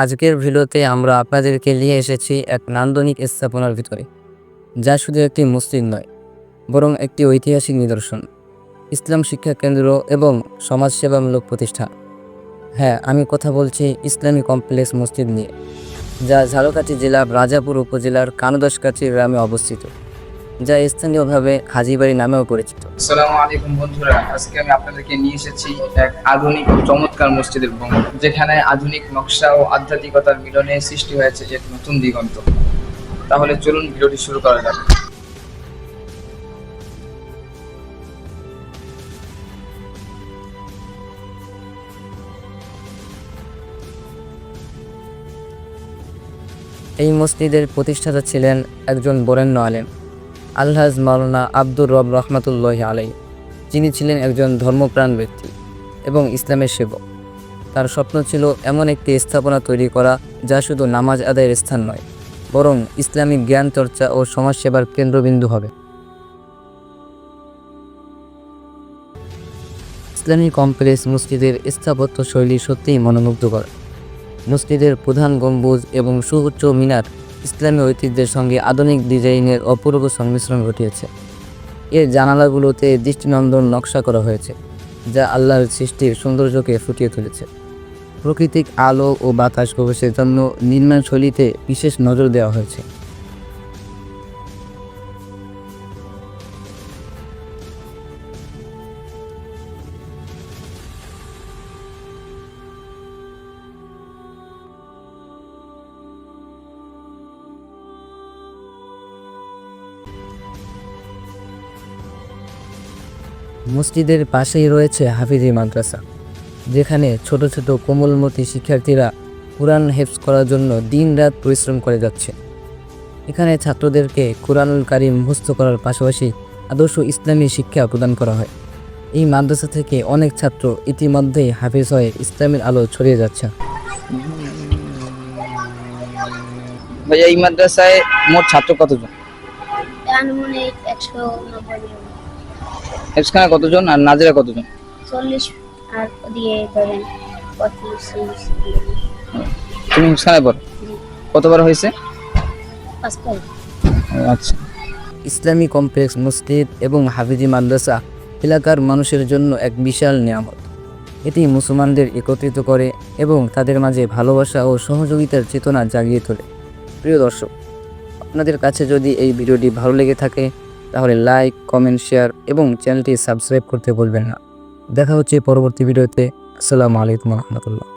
আজকের ভিডিওতে আমরা আপনাদেরকে নিয়ে এসেছি এক নান্দনিক স্থাপনার ভিতরে, যা শুধু একটি মসজিদ নয়, বরং একটি ঐতিহাসিক নিদর্শন, ইসলাম শিক্ষা কেন্দ্র এবং সমাজসেবামূলক প্রতিষ্ঠান। হ্যাঁ, আমি কথা বলছি ইসলামী কমপ্লেক্স মসজিদ নিয়ে, যা ঝালকাঠি জেলার রাজাপুর উপজেলার কানুদাসকাঠি গ্রামে অবস্থিত, যা স্থানীয়ভাবে হাজীবাড়ি নামেও পরিচিত। আসসালামু আলাইকুম বন্ধুরা, আজকে আমি আপনাদেরকে নিয়ে এসেছি এক আধুনিক ও চমৎকার মসজিদের ভ্রমণ, যেখানে আধুনিক নকশা ও আধ্যাত্মিকতার মিলনে সৃষ্টি হয়েছে এক নতুন দিগন্ত। তাহলে চলুন ভিডিওটি শুরু করা যাক। এই মসজিদের প্রতিষ্ঠাতা ছিলেন একজন বরেণ্য আলেম, আলহাজ মাওলানা আব্দুর রব রহমাতুল্লাহি আলাইহি, যিনি ছিলেন একজন ধর্মপ্রাণ ব্যক্তি এবং ইসলামের সেবক। তার স্বপ্ন ছিল এমন একটি স্থাপনা তৈরি করা যা শুধু নামাজ আদায়ের স্থান নয়, বরং ইসলামিক জ্ঞান চর্চা ও সমাজসেবার কেন্দ্রবিন্দু হবে। ইসলামী কমপ্লেক্স মসজিদের স্থাপত্য শৈলী সত্যিই মনোমুগ্ধকর। মসজিদের প্রধান গম্বুজ এবং সুউচ্চ মিনার ইসলামী ঐতিহ্যের সঙ্গে আধুনিক ডিজাইনের অপূর্ব সংমিশ্রণ ঘটিয়েছে। এর জানালাগুলোতে দৃষ্টিনন্দন নকশা করা হয়েছে, যা আল্লাহর সৃষ্টির সৌন্দর্যকে ফুটিয়ে তুলেছে। প্রাকৃতিক আলো ও বাতাস প্রবেশের জন্য নির্মাণ শৈলীতে বিশেষ নজর দেওয়া হয়েছে। মসজিদের পাশেই রয়েছে হাফিজি মাদ্রাসা, যেখানে ছোট ছোট কোমলমতি শিক্ষার্থীরা কুরআন হেফজ করার জন্য দিনরাত পরিশ্রম করে যাচ্ছে। এখানে ছাত্রদেরকে কুরআনুল কারীম মুখস্থ করার পাশাপাশি আদর্শ ইসলামী শিক্ষা প্রদান করা হয়। এই মাদ্রাসা থেকে অনেক ছাত্র ইতিমধ্যেই হাফিজ হয়ে ইসলামের আলো ছড়িয়ে যাচ্ছে। ভাইয়া, এই মাদ্রাসায় মোট ছাত্র কতজন? আনুমানিক 190 জন। হেফজখানা কতজন আর নাজিরা কতজন? 40 আর ওদিকে ধরেন 35। তুমি হেফজখানায় পড়ো? কতবার হয়েছে? 5 বার। আচ্ছা। ইসলামী কমপ্লেক্স মসজিদ এবং হাফিজি মাদ্রাসা এলাকার মানুষের জন্য এক বিশাল নিয়ামত। এটি মুসলমানদের একত্রিত করে এবং তাদের মাঝে ভালোবাসা ও সহযোগিতার চেতনা জাগিয়ে তোলে। প্রিয় দর্শক, আপনাদের কাছে যদি এই ভিডিওটি ভালো লেগে থাকে তাহলে লাইক, কমেন্ট, শেয়ার এবং চ্যানেলটি সাবস্ক্রাইব করতে ভুলবেন না। দেখা হচ্ছে পরবর্তী ভিডিওতে। আসসালামু আলাইকুম রহমতুল্লাহ।